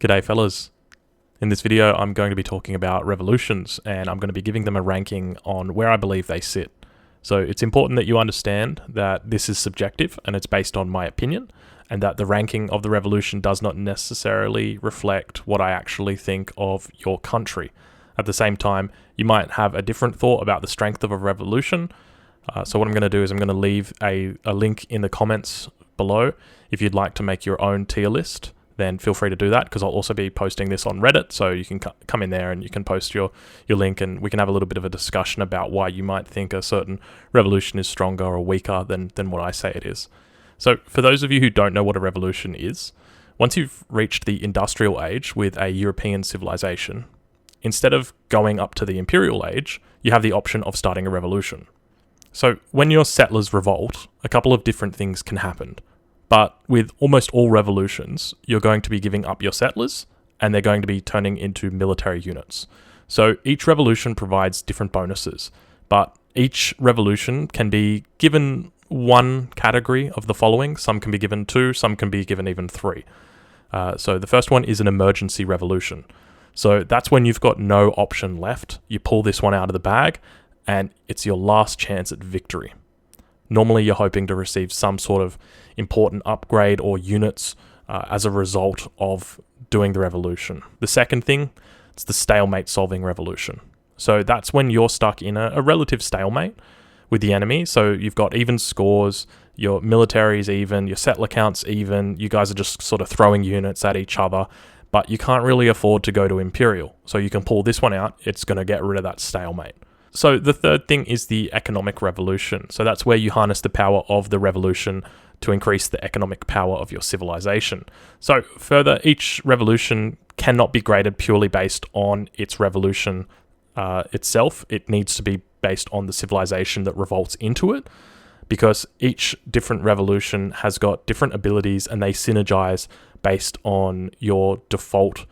G'day fellas. In this video I'm going to be talking about revolutions and I'm going to be giving them a ranking on where I believe they sit. So it's important that you understand that this is subjective and it's based on my opinion, and that the ranking of the revolution does not necessarily reflect what I actually think of your country. At the same time, you might have a different thought about the strength of a revolution. So what I'm going to do is I'm going to leave a link in the comments below. If you'd like to make your own tier list, then feel free to do that, because I'll also be posting this on Reddit, so you can come in there and you can post your link and we can have a little bit of a discussion about why you might think a certain revolution is stronger or weaker than what I say it is. So for those of you who don't know what a revolution is, once you've reached the industrial age with a European civilization, instead of going up to the imperial age, you have the option of starting a revolution. So when your settlers revolt, a couple of different things can happen. But with almost all revolutions, you're going to be giving up your settlers and they're going to be turning into military units. So each revolution provides different bonuses, but each revolution can be given one category of the following. Some can be given two, some can be given even three. So the first one is an emergency revolution. So that's when you've got no option left. You pull this one out of the bag and it's your last chance at victory. Normally, you're hoping to receive some sort of important upgrade or units as a result of doing the revolution. The second thing, it's the stalemate solving revolution. So that's when you're stuck in a relative stalemate with the enemy. So you've got even scores, your military's even, your settler count's even, you guys are just sort of throwing units at each other, but you can't really afford to go to imperial. So you can pull this one out, it's going to get rid of that stalemate. So the third thing is the economic revolution. So that's where you harness the power of the revolution to increase the economic power of your civilization. So further, each revolution cannot be graded purely based on its revolution itself. It needs to be based on the civilization that revolts into it, because each different revolution has got different abilities and they synergize based on your default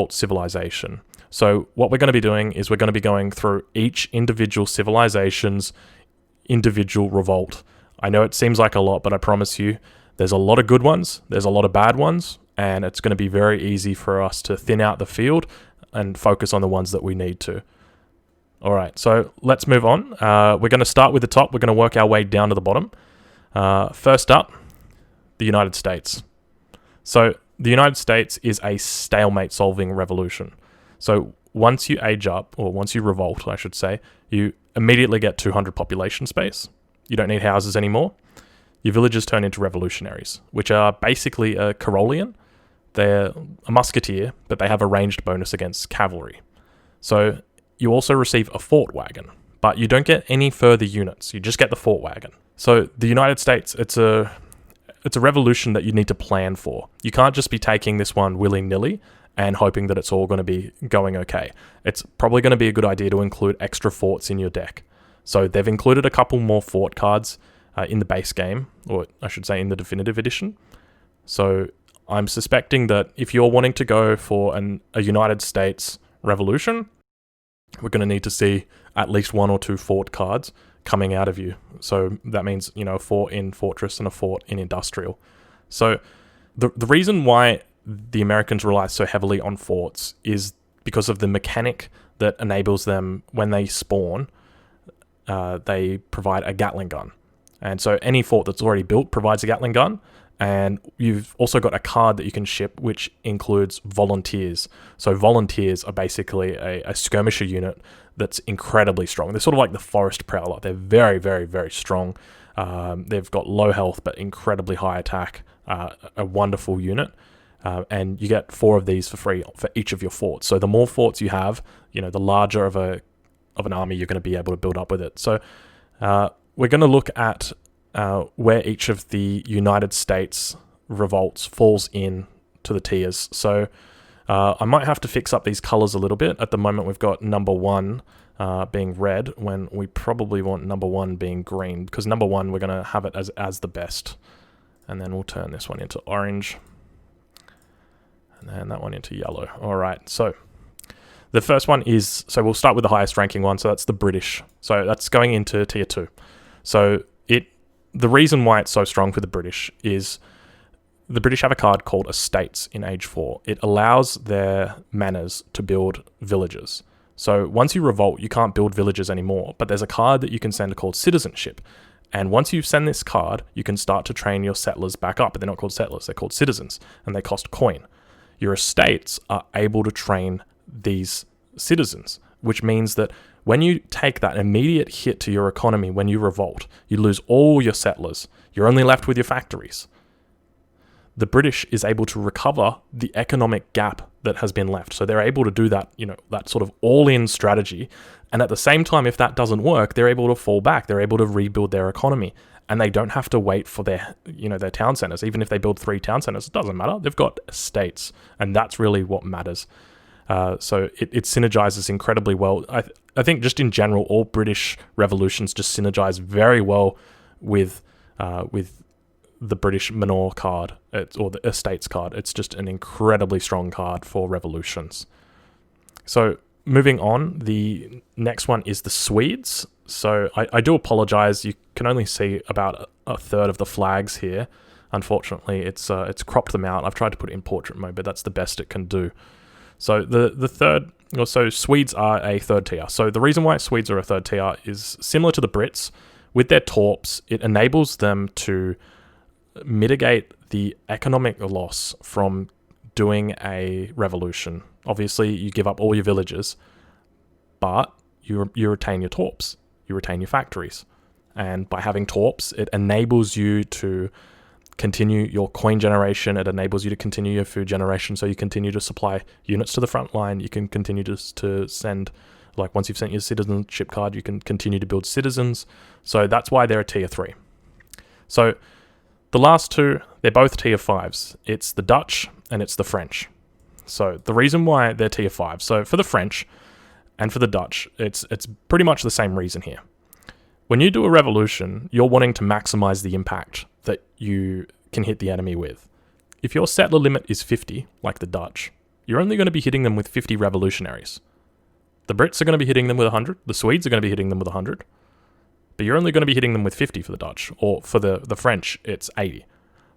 civilization. So what we're going to be doing is we're going to be going through each individual civilization's individual revolt. I know it seems like a lot, but I promise you there's a lot of good ones, there's a lot of bad ones, and it's going to be very easy for us to thin out the field and focus on the ones that we need to. All right, so let's move on. We're going to start with the top. We're going to work our way down to the bottom. First up, the United States. So the United States is a stalemate solving revolution. So once you age up, or once you revolt, I should say, you immediately get 200 population space. You don't need houses anymore. Your villages turn into revolutionaries, which are basically a Carolian. They're a musketeer, but they have a ranged bonus against cavalry. So you also receive a fort wagon, but you don't get any further units. You just get the fort wagon. So the United States, it's a revolution that you need to plan for. You can't just be taking this one willy-nilly and hoping that it's all going to be going okay. It's probably going to be a good idea to include extra forts in your deck. So they've included a couple more fort cards in the base game, or I should say in the definitive edition. So I'm suspecting that if you're wanting to go for a United States revolution, we're going to need to see at least one or two fort cards coming out of you. So that means, a fort in fortress and a fort in industrial. So the reason why the Americans rely so heavily on forts is because of the mechanic that enables them, when they spawn, they provide a Gatling gun. And so any fort that's already built provides a Gatling gun. And you've also got a card that you can ship, which includes volunteers. So volunteers are basically a skirmisher unit that's incredibly strong. They're sort of like the forest prowler. They're very, very, very strong. They've got low health, but incredibly high attack. A wonderful unit. And you get 4 of these for free for each of your forts. So the more forts you have, the larger of an army you're going to be able to build up with it. So we're going to look at where each of the United States revolts falls in to the tiers. So I might have to fix up these colors a little bit. At the moment, we've got number 1 being red, when we probably want number 1 being green, because number 1, we're going to have it as the best. And then we'll turn this one into orange. And then that one into yellow. All right, so the first one is, so we'll start with the highest ranking one, so that's the British. So that's going into tier 2. So the reason why it's so strong for the British is the British have a card called Estates in Age 4. It allows their manors to build villages. So once you revolt, you can't build villages anymore, but there's a card that you can send called Citizenship. And once you send this card, you can start to train your settlers back up. But they're not called settlers, they're called citizens, and they cost coin. Your estates are able to train these citizens, which means that when you take that immediate hit to your economy, when you revolt, you lose all your settlers. You're only left with your factories. The British is able to recover the economic gap that has been left. So they're able to do that, that sort of all-in strategy. And at the same time, if that doesn't work, they're able to fall back. They're able to rebuild their economy. And they don't have to wait for their town centers. Even if they build 3 town centers, it doesn't matter. They've got estates. And that's really what matters. So it synergizes incredibly well. I think just in general, all British revolutions just synergize very well with the British Manor card, or the Estates card. It's just an incredibly strong card for revolutions. So moving on, the next one is the Swedes. So I do apologize. You can only see about a third of the flags here. Unfortunately, it's cropped them out. I've tried to put it in portrait mode, but that's the best it can do. So so Swedes are a third tier. So the reason why Swedes are a third tier is similar to the Brits. With their torps, it enables them to mitigate the economic loss from doing a revolution. Obviously, you give up all your villages, but you retain your torps, you retain your factories. And by having torps, it enables you to continue your coin generation, it enables you to continue your food generation, so you continue to supply units to the front line, you can continue to send, like once you've sent your citizenship card, you can continue to build citizens. So that's why they're a tier 3. So the last two, they're both tier 5s. It's the Dutch and it's the French. So the reason why they're tier 5, so for the French and for the Dutch, it's pretty much the same reason here. When you do a revolution, you're wanting to maximize the impact that you can hit the enemy with. If your settler limit is 50, like the Dutch, you're only going to be hitting them with 50 revolutionaries. The Brits are going to be hitting them with 100, the Swedes are going to be hitting them with 100, but you're only going to be hitting them with 50 for the Dutch, or for the French, it's 80.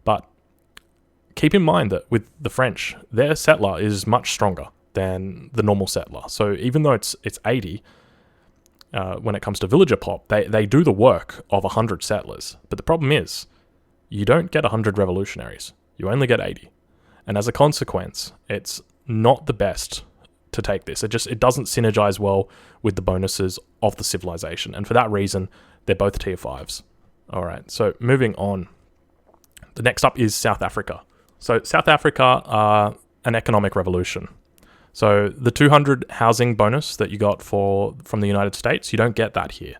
But keep in mind that with the French, their settler is much stronger than the normal settler. So even though it's 80, when it comes to villager pop, they do the work of 100 settlers. But the problem is, you don't get 100 revolutionaries. You only get 80. And as a consequence, it's not the best to take this. It doesn't synergize well with the bonuses of the civilization. And for that reason, they're both tier 5s. All right, so moving on. The next up is South Africa. So South Africa are an economic revolution. So the 200 housing bonus that you got from the United States, you don't get that here.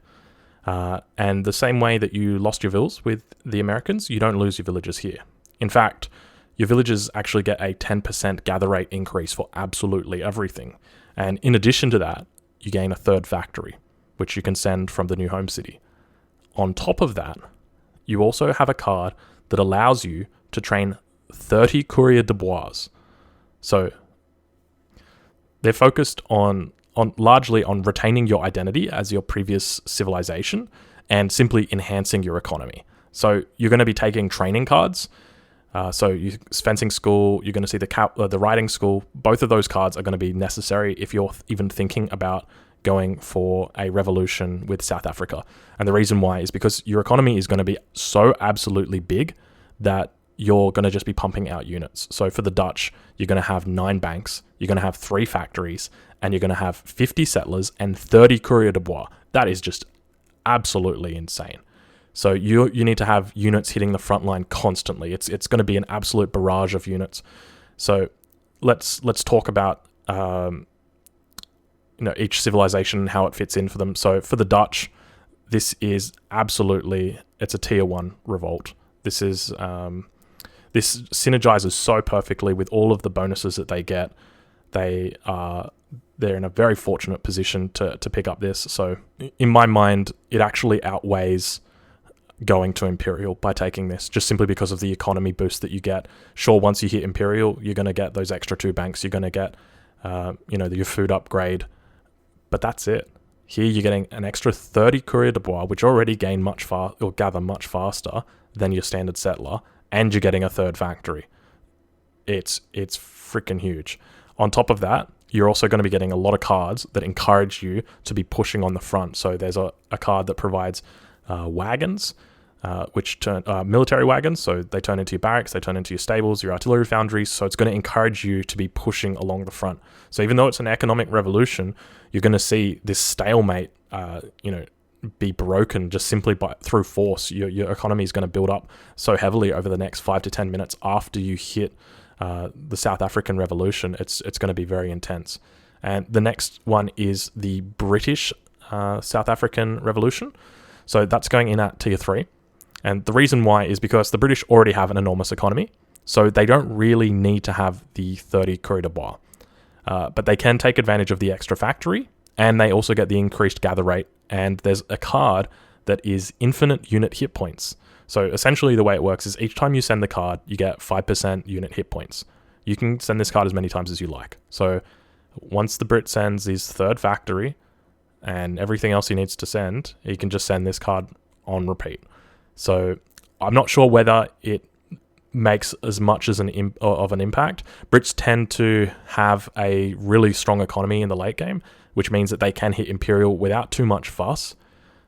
And the same way that you lost your villas with the Americans, you don't lose your villages here. In fact, your villages actually get a 10% gather rate increase for absolutely everything. And in addition to that, you gain a third factory, which you can send from the new home city. On top of that, you also have a card that allows you to train 30 courier de bois. So they're focused largely on retaining your identity as your previous civilization and simply enhancing your economy. So you're going to be taking training cards. So fencing school, you're going to see the riding school. Both of those cards are going to be necessary if you're even thinking about going for a revolution with South Africa. And the reason why is because your economy is going to be so absolutely big that you're going to just be pumping out units. So for the Dutch, you're going to have 9 banks, you're going to have 3 factories, and you're going to have 50 settlers and 30 courier de bois. That is just absolutely insane. So you need to have units hitting the front line constantly. It's going to be an absolute barrage of units. So let's talk about each civilization and how it fits in for them. So for the Dutch, this is it's a tier 1 revolt. This synergizes so perfectly with all of the bonuses that they get. They're in a very fortunate position to pick up this. So in my mind, it actually outweighs going to Imperial by taking this, just simply because of the economy boost that you get. Sure, once you hit Imperial, you're going to get those extra 2 banks. You're going to get, your food upgrade, but that's it. Here, you're getting an extra 30 courier de bois, which already gather much faster than your standard settler, and you're getting a third factory. It's freaking huge. On top of that, you're also going to be getting a lot of cards that encourage you to be pushing on the front. So there's a card that provides wagons, which turn military wagons. So they turn into your barracks, they turn into your stables, your artillery foundries. So it's going to encourage you to be pushing along the front. So even though it's an economic revolution, you're going to see this stalemate, be broken just simply through force. Your economy is going to build up so heavily over the next 5 to 10 minutes after you hit the South African Revolution. It's going to be very intense. And the next one is the British South African Revolution. So that's going in at tier 3. And the reason why is because the British already have an enormous economy, so they don't really need to have the 30 Cru de Bois. But they can take advantage of the extra factory, and they also get the increased gather rate. And there's a card that is infinite unit hit points. So essentially the way it works is each time you send the card, you get 5% unit hit points. You can send this card as many times as you like. So once the Brit sends his third factory and everything else he needs to send, he can just send this card on repeat. So I'm not sure whether it makes as much as of an impact. Brits tend to have a really strong economy in the late game, which means that they can hit Imperial without too much fuss.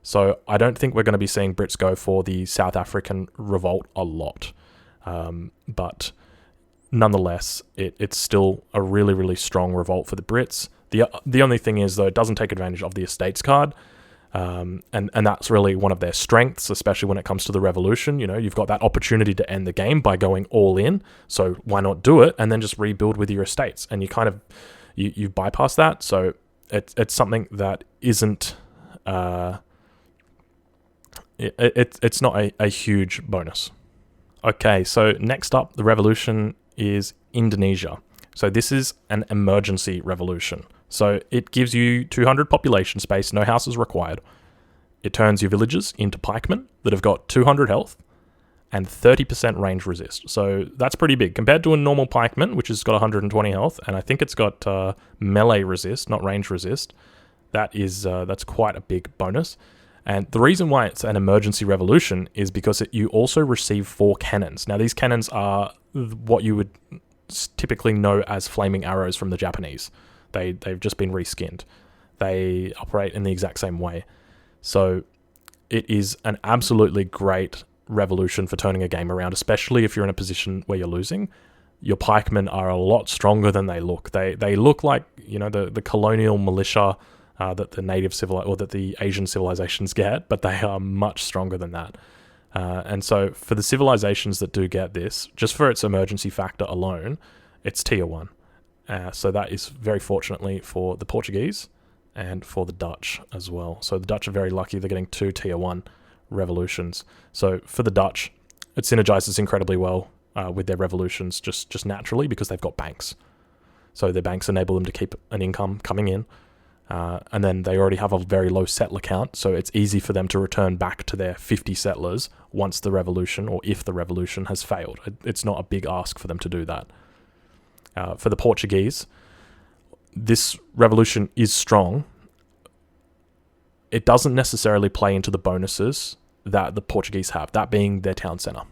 So I don't think we're going to be seeing Brits go for the South African Revolt a lot. But nonetheless, it's still a really, really strong revolt for the Brits. The only thing is, though, it doesn't take advantage of the Estates card. And that's really one of their strengths, especially when it comes to the revolution. You've got that opportunity to end the game by going all in. So why not do it and then just rebuild with your estates? And you kind of you bypass that. So it's something that isn't it's not a huge bonus. Okay, so next up, the revolution is Indonesia. So this is an emergency revolution. So it gives you 200 population space, no houses required. It turns your villagers into pikemen that have got 200 health and 30% range resist. So that's pretty big compared to a normal pikeman, which has got 120 health, and I think it's got melee resist, not range resist. That's quite a big bonus. And the reason why it's an emergency revolution is because you also receive 4 cannons. Now, these cannons are what you would typically know as flaming arrows from the Japanese. They've just been reskinned. They operate in the exact same way. So it is an absolutely great revolution for turning a game around, especially if you're in a position where you're losing. Your pikemen are a lot stronger than they look. They look like, the colonial militia that the native that the Asian civilizations get, but they are much stronger than that. And so for the civilizations that do get this, just for its emergency factor alone, it's tier 1. So that is very fortunately for the Portuguese and for the Dutch as well. So the Dutch are very lucky. They're getting 2 tier 1 revolutions. So for the Dutch, it synergizes incredibly well with their revolutions just naturally because they've got banks. So their banks enable them to keep an income coming in. And then they already have a very low settler count, so it's easy for them to return back to their 50 settlers once the revolution, or if the revolution has failed. It's not a big ask for them to do that. For the Portuguese, this revolution is strong. It doesn't necessarily play into the bonuses that the Portuguese have, that being their town centre.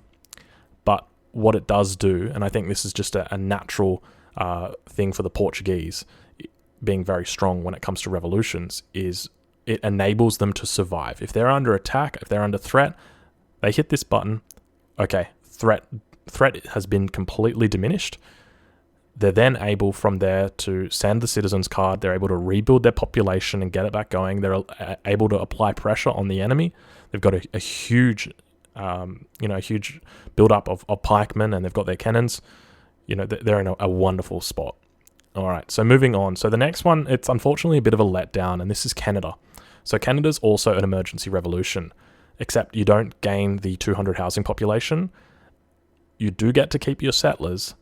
But what it does do, and I think this is just a natural thing for the Portuguese, being very strong when it comes to revolutions, is it enables them to survive. If they're under attack, if they're under threat, they hit this button. Okay, threat has been completely diminished. They're then able from there to send the citizens card. They're able to rebuild their population and get it back going. They're able to apply pressure on the enemy. They've got a huge, huge build-up of pikemen, and they've got their cannons. They're in a wonderful spot. All right, so moving on. So the next one, it's unfortunately a bit of a letdown, and this is Canada. So Canada's also an emergency revolution, except you don't gain the 200 housing population. You do get to keep your settlers,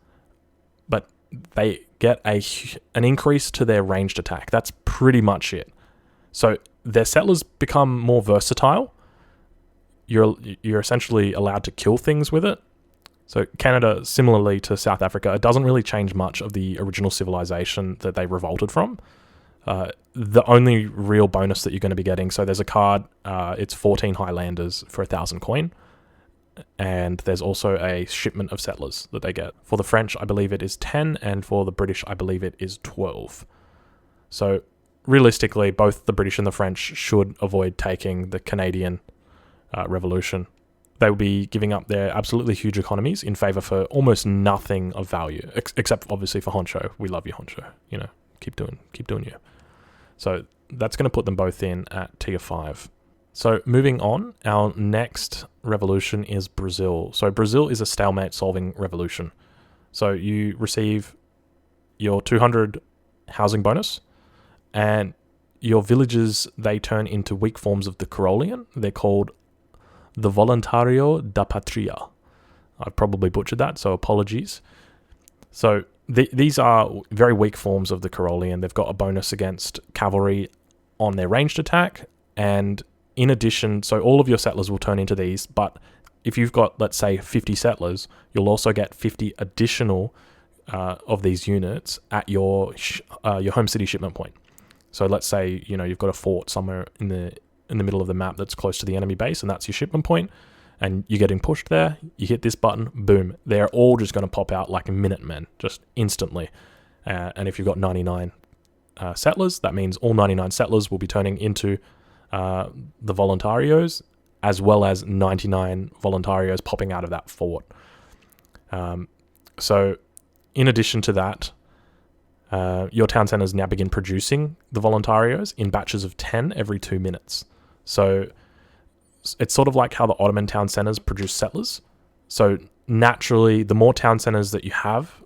but they get an increase to their ranged attack. That's pretty much it. So their settlers become more versatile. You're essentially allowed to kill things with it. So Canada, similarly to South Africa, it doesn't really change much of the original civilization that they revolted from. The only real bonus that you're going to be getting, so there's a card, it's 14 Highlanders for 1,000 coin. and there's also a shipment of settlers that they get. For the French, I believe it is 10, and for the British, I believe it is 12. So realistically, both the British and the French should avoid taking the Canadian revolution. They will be giving up their absolutely huge economies in favor for almost nothing of value, except obviously for Honcho. We love you, Honcho. You know, keep doing you. So that's going to put them both in at tier 5. So moving on, our next revolution is Brazil. So Brazil is a stalemate solving revolution. So you receive your 200 housing bonus, and your villages, they turn into weak forms of the Carolean. They're called the Voluntario da Patria. I've probably butchered that, so apologies. So these are very weak forms of the Carolean. They've got a bonus against cavalry on their ranged attack, and in addition, so all of your settlers will turn into these, but if you've got, let's say, 50 settlers, you'll also get 50 additional of these units at your home city shipment point. So let's say, you know, you've got a fort somewhere in the middle of the map that's close to the enemy base, and that's your shipment point, and you're getting pushed there, you hit this button, boom, they're all just going to pop out like Minutemen, just instantly. And if you've got 99 settlers, that means all 99 settlers will be turning into the Voluntarios, as well as 99 Voluntarios popping out of that fort. So in addition to that, your town centers now begin producing the Voluntarios in batches of 10 every 2 minutes. So it's sort of like how the Ottoman town centers produce settlers. So naturally, the more town centers that you have,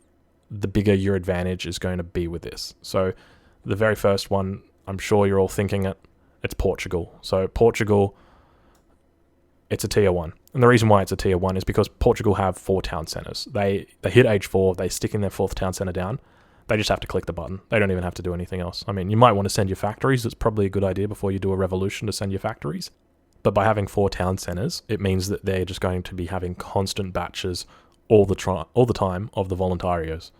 the bigger your advantage is going to be with this. So the very first one, I'm sure you're all thinking it's Portugal. So Portugal, it's a tier 1. And the reason why it's a tier 1 is because Portugal have 4 town centers. They hit age 4, they stick in their 4th town center down. They just have to click the button. They don't even have to do anything else. I mean, you might want to send your factories. It's probably a good idea before you do a revolution to send your factories. But by having 4 town centers, it means that they're just going to be having constant batches all the time of the Voluntarios.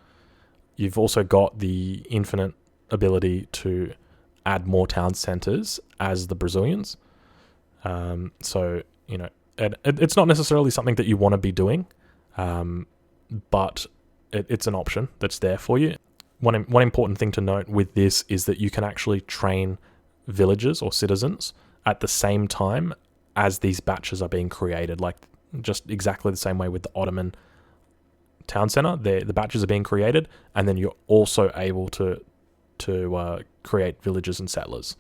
You've also got the infinite ability to add more town centers as the Brazilians. So, you know, it's not necessarily something that you want to be doing, but it's an option that's there for you. One important thing to note with this is that you can actually train villagers or citizens at the same time as these batches are being created, like just exactly the same way with the Ottoman town center. The batches are being created, and then you're also able to create villages and settlers.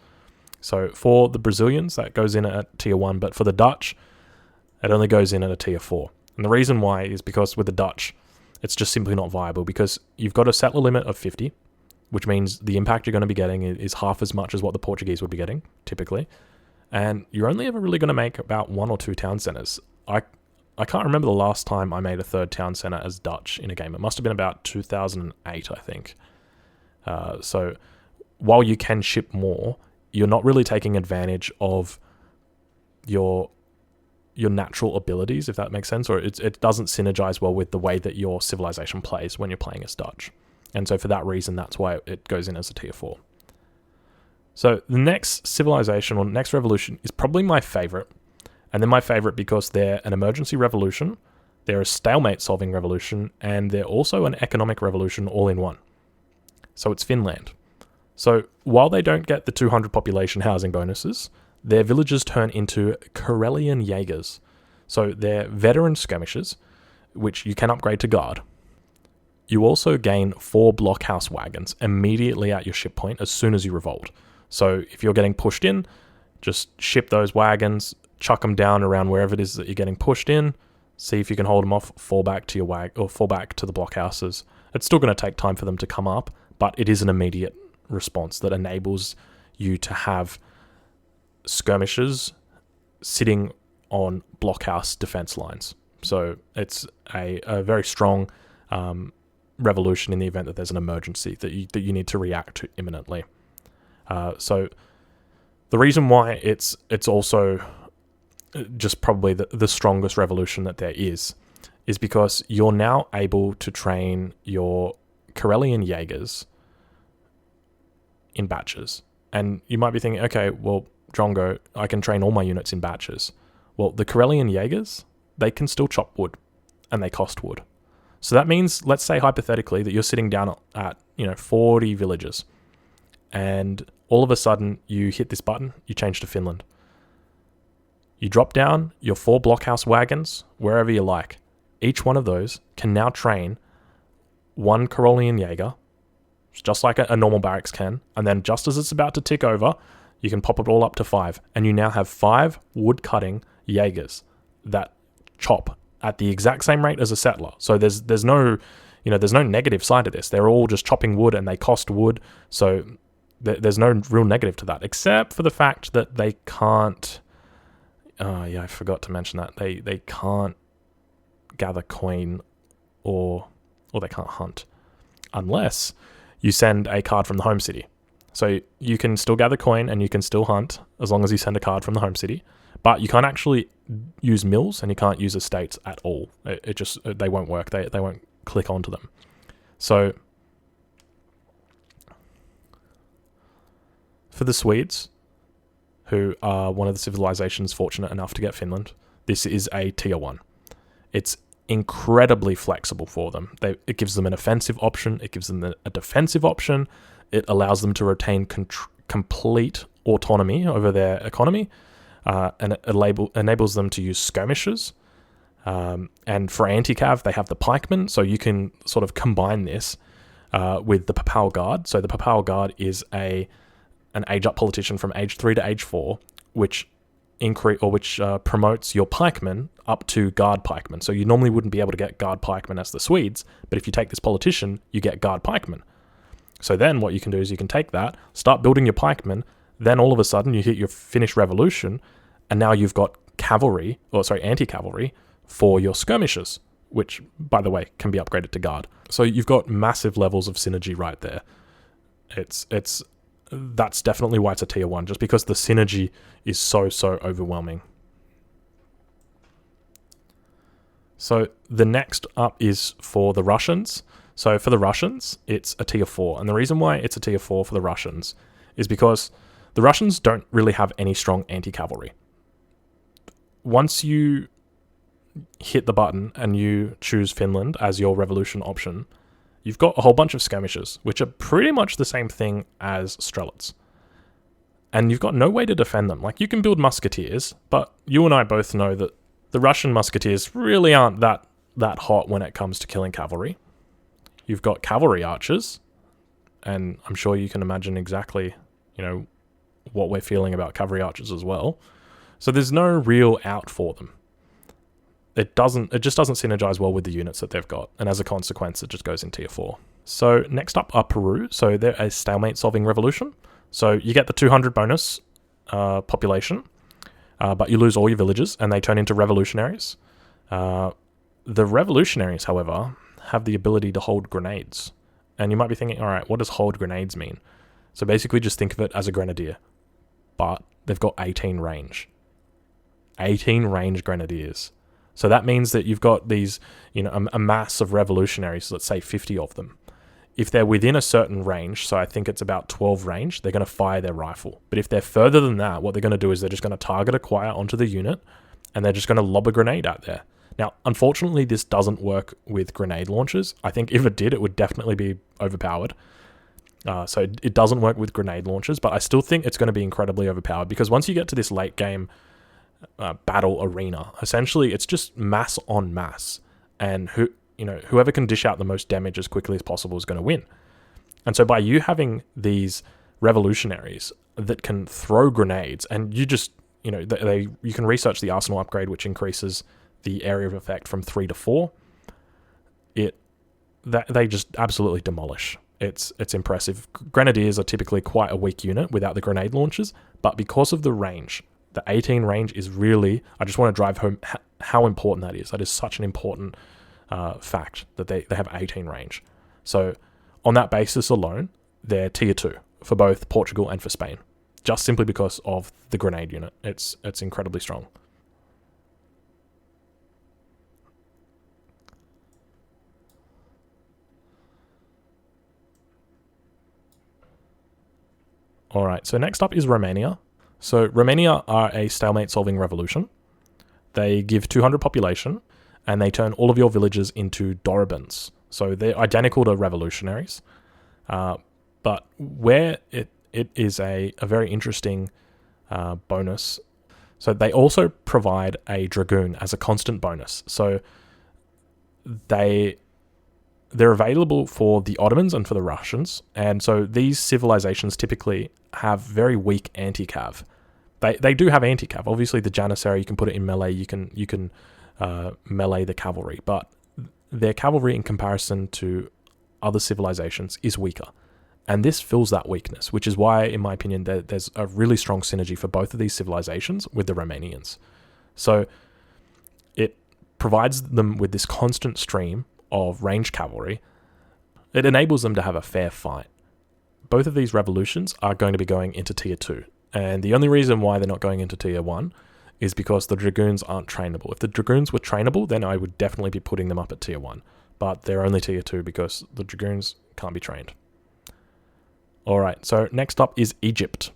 So for the Brazilians, that goes in at tier 1, but for the Dutch, it only goes in at a tier 4. And the reason why is because with the Dutch, it's just simply not viable, because you've got a settler limit of 50, which means the impact you're going to be getting is half as much as what the Portuguese would be getting, typically. And you're only ever really going to make about 1 or 2 town centers. I can't remember the last time I made a 3rd town center as Dutch in a game. It must have been about 2008, I think. So while you can ship more, you're not really taking advantage of your natural abilities, if that makes sense, or it doesn't synergize well with the way that your civilization plays when you're playing as Dutch. And so for that reason, that's why it goes in as a tier 4. So the next civilization or next revolution is probably my favorite. And they're my favorite because they're an emergency revolution, they're a stalemate solving revolution, and they're also an economic revolution all in one. So it's Finland. So while they don't get the 200 population housing bonuses, their villages turn into Karelian Jaegers. So they're veteran skirmishers, which you can upgrade to guard. You also gain 4 blockhouse wagons immediately at your ship point as soon as you revolt. So if you're getting pushed in, just ship those wagons, chuck them down around wherever it is that you're getting pushed in, see if you can hold them off, fall back to your fall back to the blockhouses. It's still going to take time for them to come up, but it is an immediate response that enables you to have skirmishers sitting on blockhouse defense lines. So it's a very strong revolution in the event that there's an emergency that you need to react to imminently. So the reason why it's also just probably the strongest revolution that there is because you're now able to train your Karelian Jaegers in batches. And you might be thinking, okay, well, Drongo, I can train all my units in batches. Well, the Karelian Jaegers, they can still chop wood, and they cost wood. So that means, let's say hypothetically, that you're sitting down at 40 villages, and all of a sudden you hit this button, you change to Finland. You drop down your 4 blockhouse wagons, wherever you like. Each one of those can now train 1 Karolian Jaeger, just like a normal barracks can, and then just as it's about to tick over, you can pop it all up to 5, and you now have 5 wood-cutting Jaegers that chop at the exact same rate as a settler. So there's no negative side to this. They're all just chopping wood, and they cost wood, so there's no real negative to that, except for the fact that they can't... I forgot to mention that. They can't gather coin or they can't hunt unless you send a card from the home city. So you can still gather coin and you can still hunt as long as you send a card from the home city, but you can't actually use mills and you can't use estates at all. They won't work. They won't click onto them. So for the Swedes, who are one of the civilizations fortunate enough to get Finland, this is a tier 1. It's incredibly flexible for them. It gives them an offensive option. It gives them a defensive option. It allows them to retain complete autonomy over their economy, and it enables them to use skirmishers. And for anti-cav, they have the pikemen, so you can sort of combine this with the Papal Guard. So the Papal Guard is an age-up politician from age 3 to age 4, which promotes your pikemen up to guard pikemen. So you normally wouldn't be able to get guard pikemen as the Swedes, but if you take this politician, you get guard pikemen. So then what you can do is you can take that, start building your pikemen, then all of a sudden you hit your Finnish Revolution, and now you've got anti-cavalry for your skirmishers, which, by the way, can be upgraded to guard. So you've got massive levels of synergy right there. That's definitely why it's a tier 1, just because the synergy is so overwhelming. So the next up is for the Russians. So for the Russians, it's a tier 4. And the reason why it's a tier 4 for the Russians is because the Russians don't really have any strong anti-cavalry. Once you hit the button and you choose Finland as your revolution option, you've got a whole bunch of skirmishers, which are pretty much the same thing as strelets. And you've got no way to defend them. Like, you can build musketeers, but you and I both know that the Russian musketeers really aren't that hot when it comes to killing cavalry. You've got cavalry archers, and I'm sure you can imagine exactly, what we're feeling about cavalry archers as well. So there's no real out for them. It just doesn't synergize well with the units that they've got, and as a consequence, it just goes in tier 4. So next up are Peru. So they're a stalemate-solving revolution. So you get the 200 bonus population, but you lose all your villages, and they turn into revolutionaries. The revolutionaries, however, have the ability to hold grenades. And you might be thinking, all right, what does hold grenades mean? So basically just think of it as a grenadier, but they've got 18 range. 18 range grenadiers. So that means that you've got these, a mass of revolutionaries, let's say 50 of them. If they're within a certain range, so I think it's about 12 range, they're going to fire their rifle. But if they're further than that, what they're going to do is they're just going to target acquire onto the unit, and they're just going to lob a grenade out there. Now, unfortunately, this doesn't work with grenade launchers. I think if it did, it would definitely be overpowered. So it doesn't work with grenade launchers, but I still think it's going to be incredibly overpowered, because once you get to this late game battle arena, essentially it's just mass on mass, and whoever can dish out the most damage as quickly as possible is going to win. And so by you having these revolutionaries that can throw grenades, and you just you can research the arsenal upgrade, which increases the area of effect from 3 to 4. They just absolutely demolish. It's impressive. Grenadiers are typically quite a weak unit without the grenade launchers, but because of the range, the 18 range is really, I just want to drive home how important that is. That is such an important fact that they have 18 range. So on that basis alone, they're tier 2 for both Portugal and for Spain, just simply because of the grenade unit. It's incredibly strong. All right, so next up is Romania. So Romania are a stalemate-solving revolution. They give 200 population, and they turn all of your villages into Dorobans. So they're identical to revolutionaries. But where it is a very interesting bonus. So they also provide a dragoon as a constant bonus. So they're available for the Ottomans and for the Russians. And so these civilizations typically have very weak anti-cav. They do have anti-cav. Obviously, the Janissary, you can put it in melee. You can melee the cavalry, but their cavalry in comparison to other civilizations is weaker. And this fills that weakness, which is why, in my opinion, there's a really strong synergy for both of these civilizations with the Romanians. So it provides them with this constant stream of ranged cavalry. It enables them to have a fair fight. Both of these revolutions are going to be going into tier 2. And the only reason why they're not going into tier 1 is because the dragoons aren't trainable. If the dragoons were trainable, then I would definitely be putting them up at tier 1. But they're only tier 2 because the dragoons can't be trained. Alright, so next up is Egypt.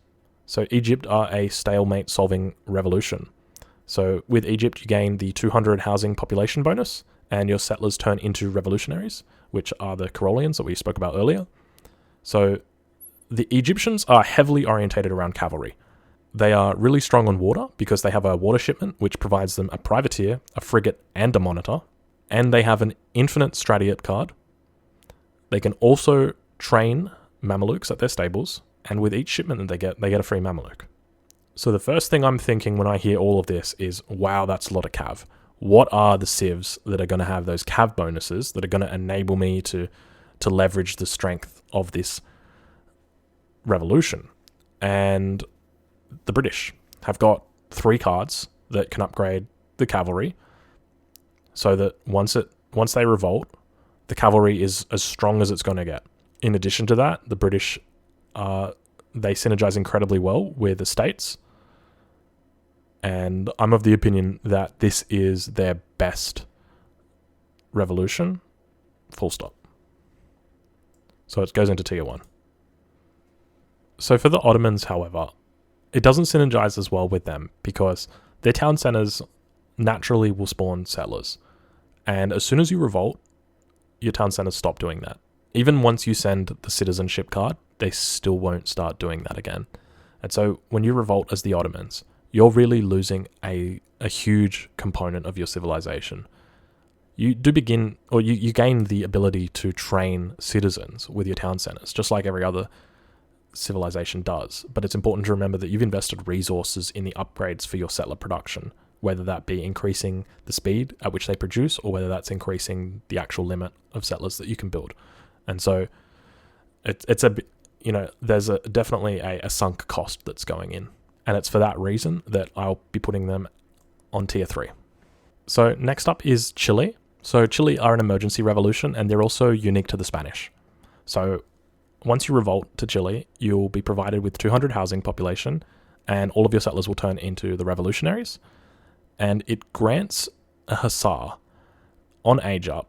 So Egypt are a stalemate solving revolution. So with Egypt, you gain the 200 housing population bonus, and your settlers turn into revolutionaries, which are the Carolians that we spoke about earlier. So the Egyptians are heavily orientated around cavalry. They are really strong on water because they have a water shipment, which provides them a privateer, a frigate, and a monitor. And they have an infinite Stratiot card. They can also train Mamelukes at their stables, and with each shipment that they get a free Mameluke. So the first thing I'm thinking when I hear all of this is, wow, that's a lot of cav. What are the civs that are going to have those cav bonuses that are going to enable me to leverage the strength of this revolution? And the British have got 3 cards that can upgrade the cavalry, so that once they revolt, the cavalry is as strong as it's going to get. In addition to that, the British, they synergize incredibly well with the States, and I'm of the opinion that this is their best revolution, full stop. So it goes into tier 1. So for the Ottomans, however, it doesn't synergize as well with them because their town centers naturally will spawn settlers. And as soon as you revolt, your town centers stop doing that. Even once you send the citizenship card, they still won't start doing that again. And so when you revolt as the Ottomans, you're really losing a huge component of your civilization. You do begin, or you gain the ability to train citizens with your town centers, just like every other civilization does. But it's important to remember that you've invested resources in the upgrades for your settler production, whether that be increasing the speed at which they produce, or whether that's increasing the actual limit of settlers that you can build. And so it's a, there's definitely a sunk cost that's going in. And it's for that reason that I'll be putting them on tier 3. So next up is Chile. So Chile are an emergency revolution, and they're also unique to the Spanish. So once you revolt to Chile, you'll be provided with 200 housing population, and all of your settlers will turn into the revolutionaries. And it grants a hussar on age up,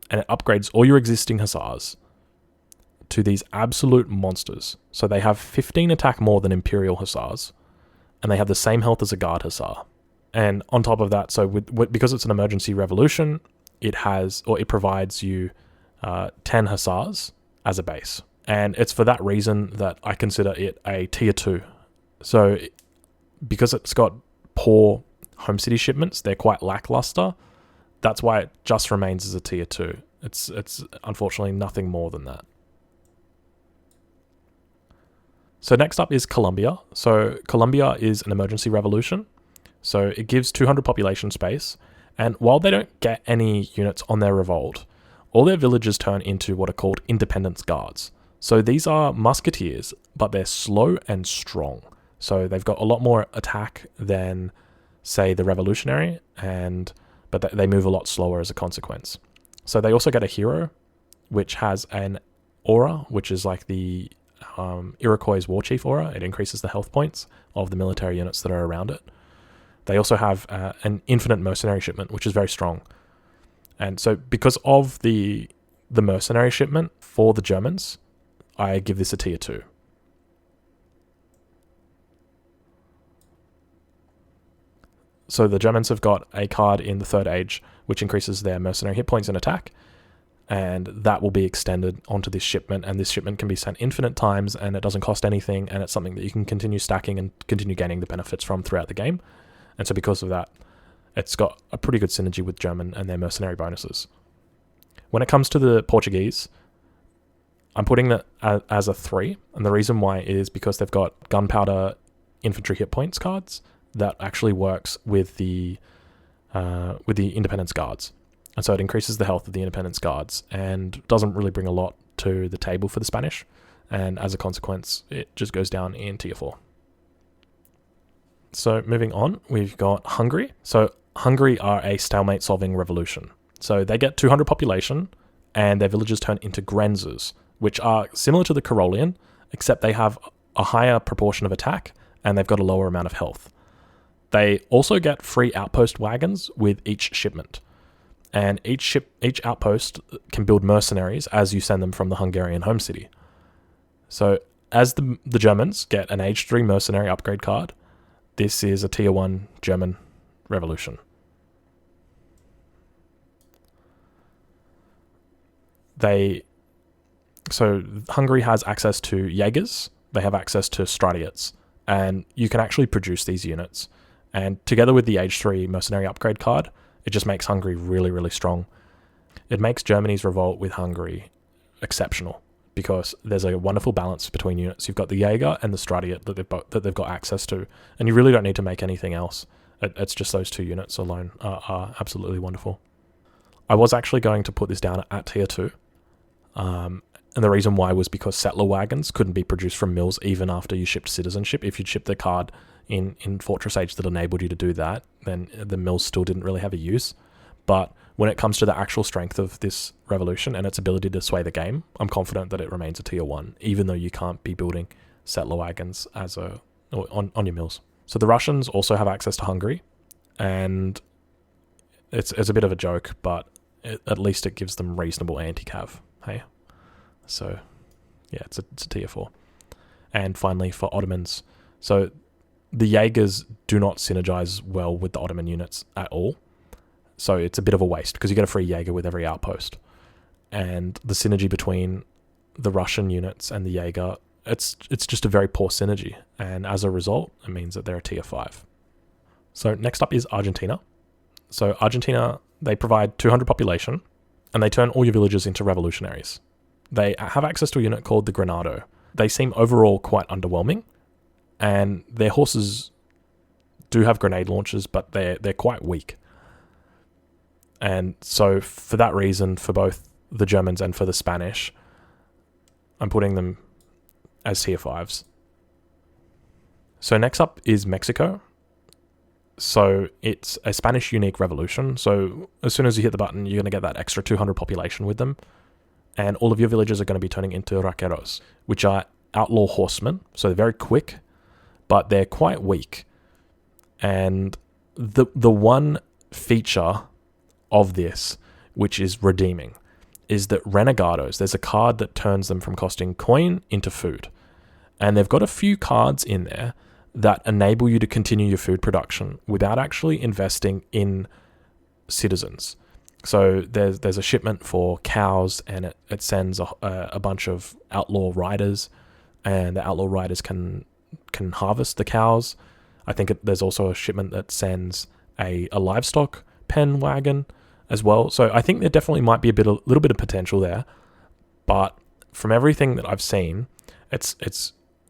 and it upgrades all your existing hussars to these absolute monsters. So they have 15 attack more than Imperial hussars, and they have the same health as a guard hussar. And on top of that, so because it's an emergency revolution, it provides you 10 hussars as a base. And it's for that reason that I consider it a tier 2. So because it's got poor home city shipments, they're quite lackluster. That's why it just remains as a tier 2. It's unfortunately nothing more than that. So next up is Colombia. So Colombia is an emergency revolution. So it gives 200 population space. And while they don't get any units on their revolt, all their villages turn into what are called independence guards. So these are musketeers, but they're slow and strong. So they've got a lot more attack than, say, the revolutionary, but they move a lot slower as a consequence. So they also get a hero, which has an aura, which is like the Iroquois war chief aura. It increases the health points of the military units that are around it. They also have an infinite mercenary shipment, which is very strong. And so because of the mercenary shipment for the Germans, I give this a tier 2. So the Germans have got a card in the Third Age, which increases their mercenary hit points and attack, and that will be extended onto this shipment, and this shipment can be sent infinite times, and it doesn't cost anything, and it's something that you can continue stacking and continue gaining the benefits from throughout the game. And so because of that, it's got a pretty good synergy with German and their mercenary bonuses. When it comes to the Portuguese, I'm putting that as a 3, and the reason why is because they've got gunpowder infantry hit points cards that actually works with the Independence Guards. And so it increases the health of the Independence Guards and doesn't really bring a lot to the table for the Spanish. And as a consequence, it just goes down in tier 4. So moving on, we've got Hungary. So Hungary are a stalemate solving revolution. So they get 200 population and their villages turn into Grenzers, which are similar to the Karolian, except they have a higher proportion of attack and they've got a lower amount of health. They also get free outpost wagons with each shipment. And each outpost can build mercenaries as you send them from the Hungarian home city. So as the Germans get an Age 3 mercenary upgrade card, this is a tier 1 German revolution. So Hungary has access to Jaegers, they have access to Stratiates, and you can actually produce these units. And together with the Age 3 mercenary upgrade card, it just makes Hungary really, really strong. It makes Germany's revolt with Hungary exceptional because there's a wonderful balance between units. You've got the Jaeger and the Stratiate that they've got access to, and you really don't need to make anything else. It's just those 2 units alone are absolutely wonderful. I was actually going to put this down at tier 2, and the reason why was because settler wagons couldn't be produced from mills even after you shipped citizenship. If you'd shipped the card in Fortress Age that enabled you to do that, then the mills still didn't really have a use. But when it comes to the actual strength of this revolution and its ability to sway the game, I'm confident that it remains a tier 1, even though you can't be building settler wagons on your mills. So the Russians also have access to Hungary, and it's a bit of a joke, but at least it gives them reasonable anti-cav. Hey, so yeah, it's a tier 4. And finally for Ottomans, so the Jaegers do not synergize well with the Ottoman units at all. So it's a bit of a waste because you get a free Jaeger with every outpost. And the synergy between the Russian units and the Jaeger, it's just a very poor synergy. And as a result, it means that they're a tier 5. So next up is Argentina. So Argentina, they provide 200 population and they turn all your villages into revolutionaries. They have access to a unit called the Granado. They seem overall quite underwhelming. And their horses do have grenade launchers, but they're quite weak. And so for that reason, for both the Germans and for the Spanish, I'm putting them as tier 5s. So next up is Mexico. So it's a Spanish unique revolution. So as soon as you hit the button, you're going to get that extra 200 population with them. And all of your villages are going to be turning into raqueros, which are outlaw horsemen. So they're very quick, but they're quite weak. And the one feature of this, which is redeeming, is that Renegados, there's a card that turns them from costing coin into food. And they've got a few cards in there that enable you to continue your food production without actually investing in citizens. So there's a shipment for cows, and it sends a bunch of outlaw riders, and the outlaw riders can harvest the cows. I think there's also a shipment that sends a livestock pen wagon as well. So I think there definitely might be a little bit of potential there, but from everything that I've seen,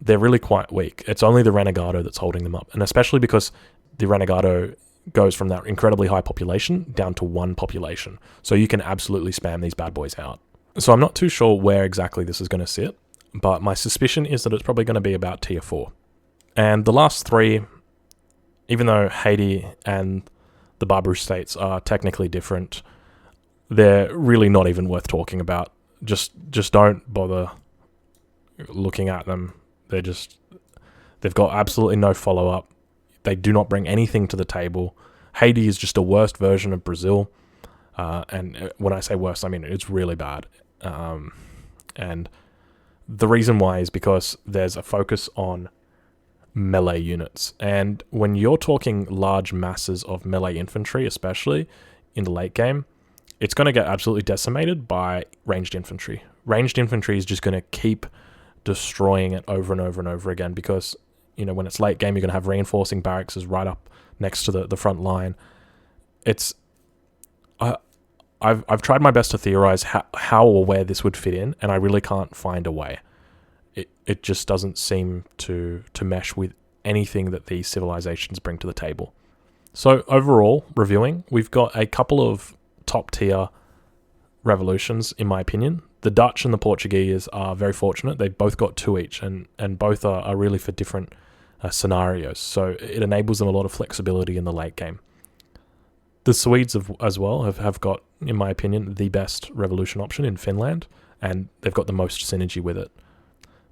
they're really quite weak. It's only the Renegado that's holding them up, and especially because the Renegado goes from that incredibly high population down to 1 population. So you can absolutely spam these bad boys out. So I'm not too sure where exactly this is going to sit, but my suspicion is that it's probably going to be about tier 4. And the last 3, even though Haiti and the Barbary states are technically different, they're really not even worth talking about. Just don't bother looking at them. They've got absolutely no follow-up. They do not bring anything to the table. Haiti is just a worse version of Brazil. And when I say worse, I mean it's really bad. And the reason why is because there's a focus on melee units. And when you're talking large masses of melee infantry, especially in the late game, it's going to get absolutely decimated by ranged infantry. Ranged infantry is just going to keep destroying it over and over and over again because, you know, when it's late game, you're going to have reinforcing barracks right up next to the front line. It's... I've tried my best to theorize how or where this would fit in, and I really can't find a way. It just doesn't seem to mesh with anything that these civilizations bring to the table. So overall, reviewing, we've got a couple of top tier revolutions, in my opinion. The Dutch and the Portuguese are very fortunate. They both got 2 each, and both are really for different scenarios. So it enables them a lot of flexibility in the late game. The Swedes as well have got, in my opinion, the best revolution option in Finland, and they've got the most synergy with it.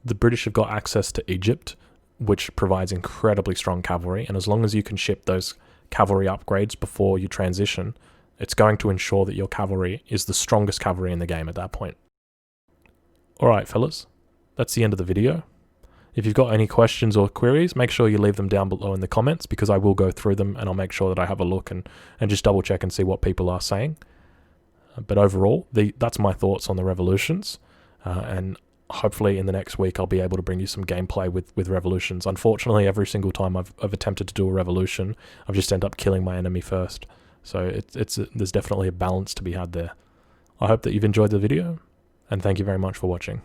The British have got access to Egypt, which provides incredibly strong cavalry, and as long as you can ship those cavalry upgrades before you transition, it's going to ensure that your cavalry is the strongest cavalry in the game at that point. Alright fellas, that's the end of the video. If you've got any questions or queries, make sure you leave them down below in the comments, because I will go through them and I'll make sure that I have a look and just double check and see what people are saying. But overall, that's my thoughts on the revolutions, and hopefully in the next week I'll be able to bring you some gameplay with revolutions. Unfortunately, every single time I've attempted to do a revolution, I've just ended up killing my enemy first. So there's definitely a balance to be had there. I hope that you've enjoyed the video, and thank you very much for watching.